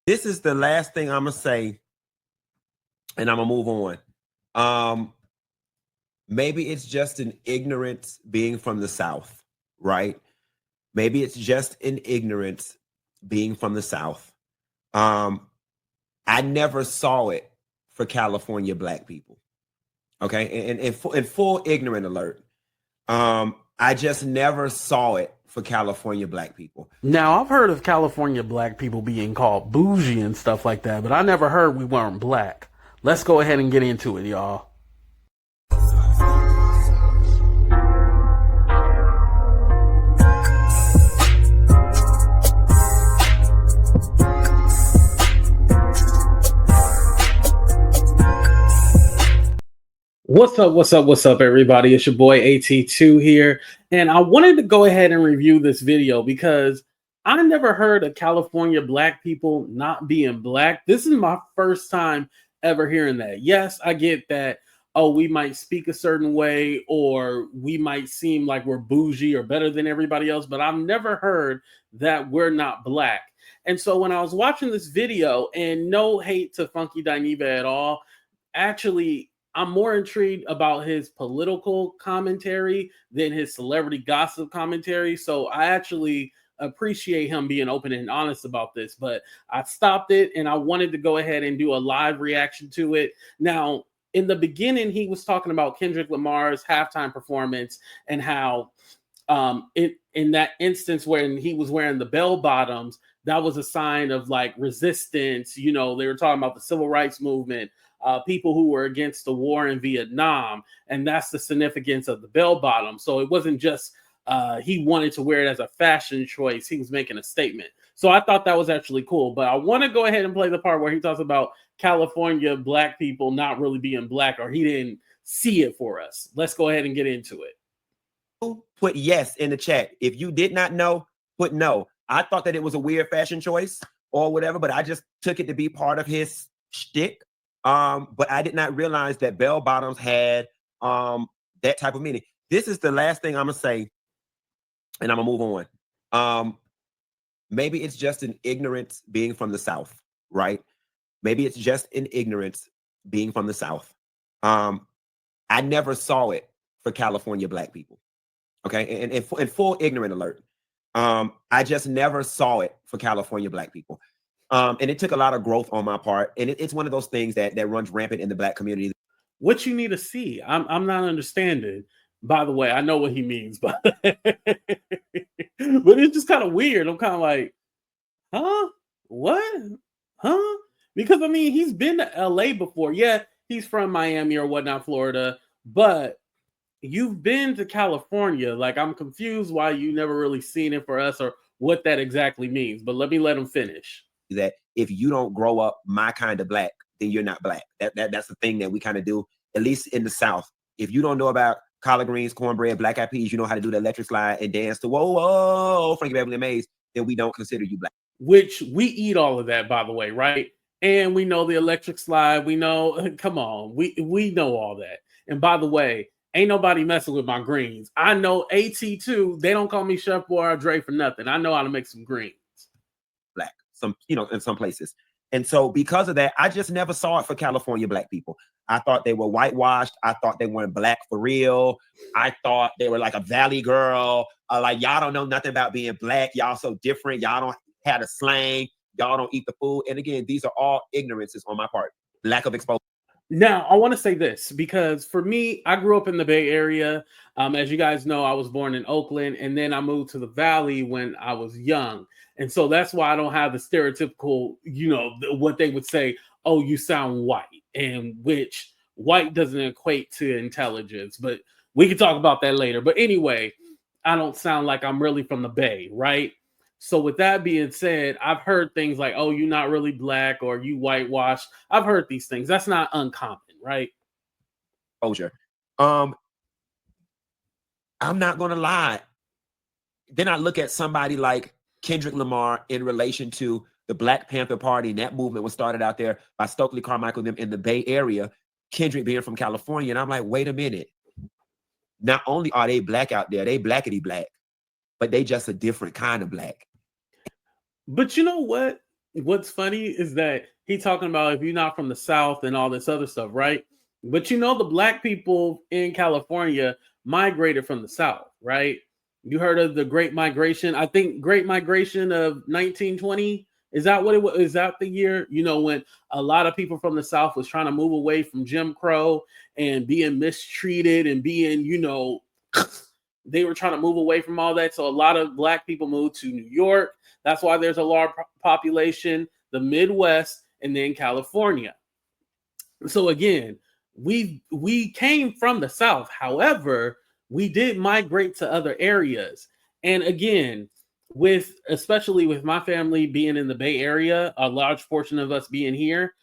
This is the last thing I'm gonna say, and I'm gonna move on. Maybe it's just an ignorance being from the South, right? Maybe it's just an ignorance being from the South. I never saw it for California Black people. Okay, and in full ignorant alert. I just never saw it for California Black people. Now, I've heard of California Black people being called bougie and stuff like that, but I never heard we weren't black. Let's go ahead and get into it, y'all. What's up, everybody? It's your boy AT2 here, and I wanted to go ahead and review this video because I never heard of California Black people not being black. This is my first time ever hearing that. Yes, I get that, oh, we might speak a certain way or we might seem like we're bougie or better than everybody else, but I've never heard that we're not black. And so when I was watching this video, and no hate to Funky Dineva at all, actually, I'm more intrigued about his political commentary than his celebrity gossip commentary. So I actually appreciate him being open and honest about this. But I stopped it and I wanted to go ahead and do a live reaction to it. Now, in the beginning, he was talking about Kendrick Lamar's halftime performance and how in that instance when he was wearing the bell bottoms, that was a sign of like resistance. You know, they were talking about the civil rights movement. People who were against the war in Vietnam, and that's the significance of the bell bottom. So it wasn't just he wanted to wear it as a fashion choice. He was making a statement. So I thought that was actually cool. But I want to go ahead and play the part where he talks about California Black people not really being black, or he didn't see it for us. Let's go ahead and get into it. Put yes in the chat. If you did not know, put no. I thought that it was a weird fashion choice or whatever, but I just took it to be part of his shtick. But I did not realize that bell bottoms had that type of meaning. This is the last thing I'm gonna say, and I'm gonna move on. Maybe it's just an ignorance being from the South, right? Maybe it's just an ignorance being from the South. I never saw it for California Black people. Okay, and in full ignorant alert. I just never saw it for California Black people. And it took a lot of growth on my part. And it's one of those things that runs rampant in the Black community. What you need to see, I'm not understanding. By the way, I know what he means, but it's just kind of weird. I'm kind of like, huh? What? Huh? Because I mean, he's been to LA before. Yeah, he's from Miami or whatnot, Florida, but you've been to California. Like, I'm confused why you never really seen it for us or what that exactly means. But let him finish. That if you don't grow up my kind of black, then you're not black. That's the thing that we kind of do, at least in the South. If you don't know about collard greens, cornbread, black eyed peas, you know how to do the electric slide and dance to whoa, whoa, Frankie Beverly and Maze, then we don't consider you black. Which we eat all of that, by the way, right? And we know the electric slide. We know, come on, we know all that. And by the way, ain't nobody messing with my greens. I know AT2, they don't call me Chef Boyardee for nothing. I know how to make some greens. Black, in some places. And so because of that, I just never saw it for California Black people. I thought they were whitewashed. I thought they weren't black for real. I thought they were like a valley girl. Like, y'all don't know nothing about being black. Y'all so different. Y'all don't have the slang. Y'all don't eat the food. And again, these are all ignorances on my part. Lack of exposure. Now, I want to say this because for me, I grew up in the Bay Area. As you guys know, I was born in Oakland, and then I moved to the Valley when I was young. And so that's why I don't have the stereotypical, what they would say, oh, you sound white, and which white doesn't equate to intelligence. But we can talk about that later. But anyway, I don't sound like I'm really from the Bay, right? So with that being said, I've heard things like, oh, you're not really black or you whitewashed. I've heard these things. That's not uncommon, right? Exposure. I'm not going to lie. Then I look at somebody like Kendrick Lamar in relation to the Black Panther Party, and that movement was started out there by Stokely Carmichael and them in the Bay Area, Kendrick being from California. And I'm like, wait a minute. Not only are they black out there, they blackity black, but they just a different kind of black. But you know what? what's funny is that he talking about if you're not from the South and all this other stuff, right? But you know, the black people in California migrated from the South, right? You heard of the Great Migration? I think Great Migration of 1920. Is that what it was? Is that the year? You know, when a lot of people from the South was trying to move away from Jim Crow and being mistreated and being, you know, they were trying to move away from all that. So a lot of black people moved to New York. That's why there's a large population, the Midwest, and then California. So again, we came from the South. However, we did migrate to other areas. And again, with especially with my family being in the Bay Area, a large portion of us being here,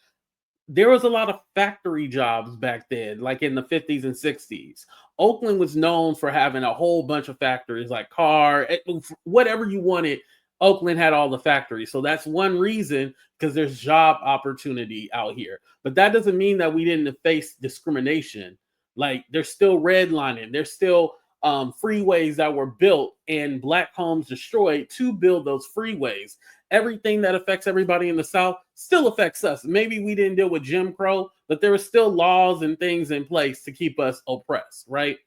there was a lot of factory jobs back then, like in the 50s and 60s. Oakland was known for having a whole bunch of factories, like whatever you wanted. Oakland had all the factories. So that's one reason, because there's job opportunity out here. But that doesn't mean that we didn't face discrimination. Like there's still redlining, there's still freeways that were built and black homes destroyed to build those freeways. Everything that affects everybody in the South still affects us. Maybe we didn't deal with Jim Crow, but there were still laws and things in place to keep us oppressed, right?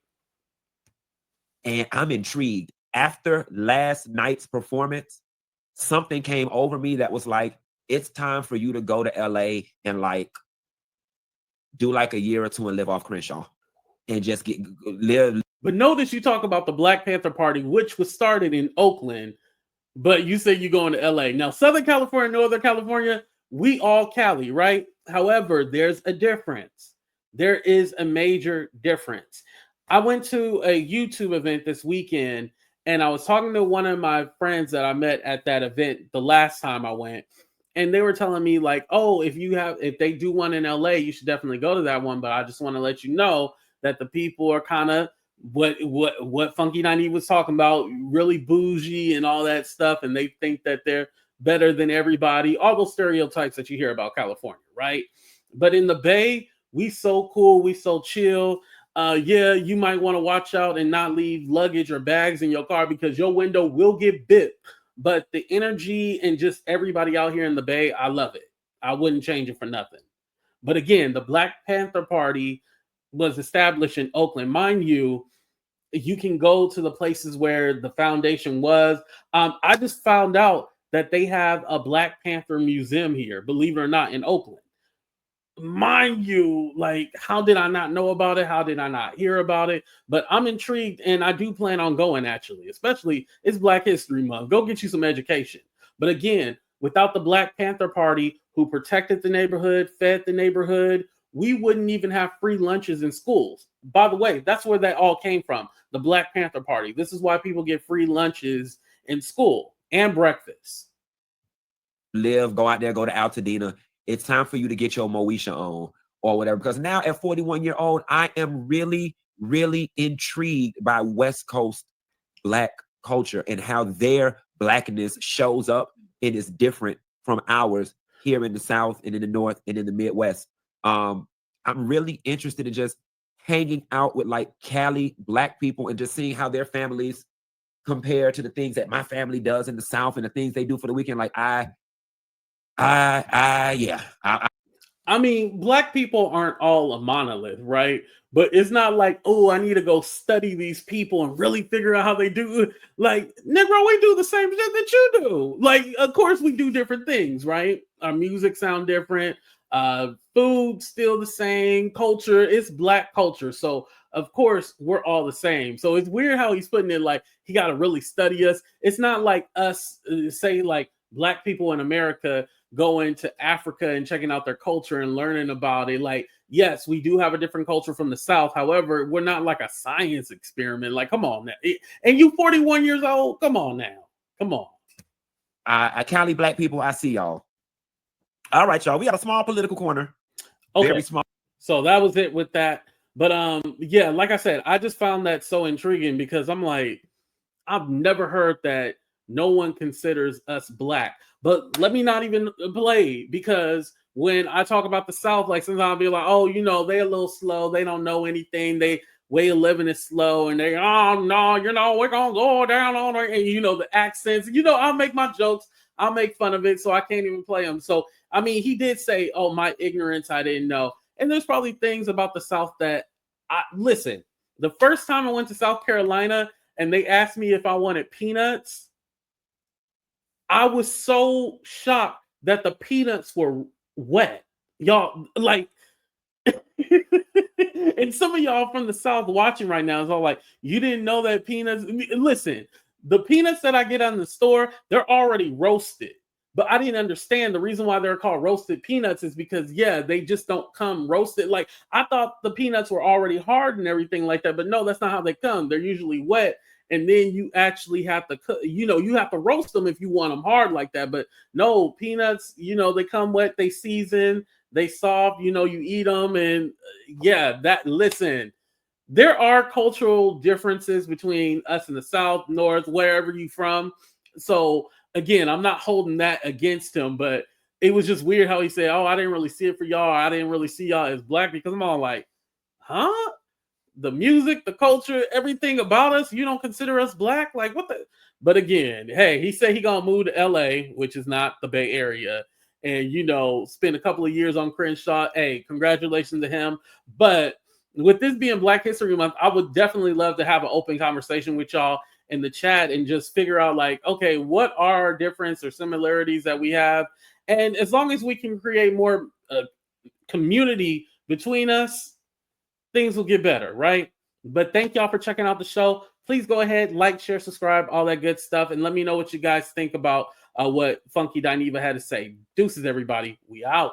And I'm intrigued. After last night's performance, something came over me that was like, it's time for you to go to LA and like do like a year or two and live off Crenshaw and just live. But notice you talk about the Black Panther Party, which was started in Oakland, but you say you're going to LA. Now, Southern California, Northern California, we all Cali, right? However, there's a difference. There is a major difference. I went to a YouTube event this weekend, and I was talking to one of my friends that I met at that event the last time I went, and they were telling me like, oh, if they do one in LA, you should definitely go to that one. But I just want to let you know that the people are kind of what Funky Dineva was talking about, really bougie and all that stuff, and they think that they're better than everybody. All those stereotypes that you hear about California, right? But in the Bay, we so cool, we so chill. Yeah, you might want to watch out and not leave luggage or bags in your car because your window will get bit. But the energy and just everybody out here in the Bay, I love it. I wouldn't change it for nothing. But again, the Black Panther Party was established in Oakland. Mind you, you can go to the places where the foundation was. I just found out that they have a Black Panther museum here, believe it or not, in Oakland. Mind you, like, how did I not know about it? How did I not hear about it? But I'm intrigued, and I do plan on going, actually, especially it's Black History Month. Go get you some education. But again, without the Black Panther Party, who protected the neighborhood, fed the neighborhood, we wouldn't even have free lunches in schools. By the way, that's where that all came from, the Black Panther Party. This is why people get free lunches in school and breakfast. Go out there, go to Altadena. It's time for you to get your Moesha on or whatever. Because now at 41 years old, I am really, really intrigued by West Coast Black culture and how their Blackness shows up and is different from ours here in the South and in the North and in the Midwest. I'm really interested in just hanging out with like Cali Black people and just seeing how their families compare to the things that my family does in the South and the things they do for the weekend. Like I mean, Black people aren't all a monolith, right? But it's not like, oh, I need to go study these people and really figure out how they do. Like, Negro, we do the same shit that you do. Like, of course, we do different things, right? Our music sound different. Food still the same. Culture, it's Black culture. So, of course, we're all the same. So it's weird how he's putting it like he got to really study us. It's not like us, say, like Black people in America going to Africa and checking out their culture and learning about it. Like, yes, we do have a different culture from the South. However, we're not like a science experiment. Like, come on now. And you 41 years old? Come on now. Come on. Cali Black people, I see y'all. All right, y'all. We got a small political corner. Okay. Very small. So that was it with that. But yeah, like I said, I just found that so intriguing because I'm like, I've never heard that no one considers us Black. But let me not even play, because when I talk about the South, like sometimes I'll be like, oh, you know, they're a little slow. They don't know anything. They way of living is slow. And they, oh, no, you know, we're going to go down on it. And, you know, the accents, you know, I'll make my jokes. I'll make fun of it, so I can't even play them. So, I mean, he did say, oh, my ignorance, I didn't know. And there's probably things about the South that, listen, the first time I went to South Carolina and they asked me if I wanted peanuts, I was so shocked that the peanuts were wet. Y'all, like, and some of y'all from the South watching right now is all like, you didn't know that peanuts. Listen, the peanuts that I get on the store, they're already roasted. But I didn't understand the reason why they're called roasted peanuts is because, yeah, they just don't come roasted. Like, I thought the peanuts were already hard and everything like that. But no, that's not how they come. They're usually wet. And then you actually have to cook, you have to roast them if you want them hard like that. But no, peanuts, they come wet, they season, they soft, you eat them. And listen, there are cultural differences between us in the South, North, wherever you from. So again, I'm not holding that against him, but it was just weird how he said, oh, I didn't really see it for y'all. I didn't really see y'all as black, because I'm all like, huh? The music, the culture, everything about us, you don't consider us black? Like, what the? But again, hey, he said he gonna move to LA, which is not the Bay Area, and spend a couple of years on Crenshaw. Hey, congratulations to him. But with this being Black History Month, I would definitely love to have an open conversation with y'all in the chat and just figure out, like, okay, what are difference or similarities that we have? And as long as we can create more community between us, things will get better, right? But thank y'all for checking out the show. Please go ahead, like, share, subscribe, all that good stuff, and let me know what you guys think about what Funky Dineva had to say. Deuces, everybody. We out.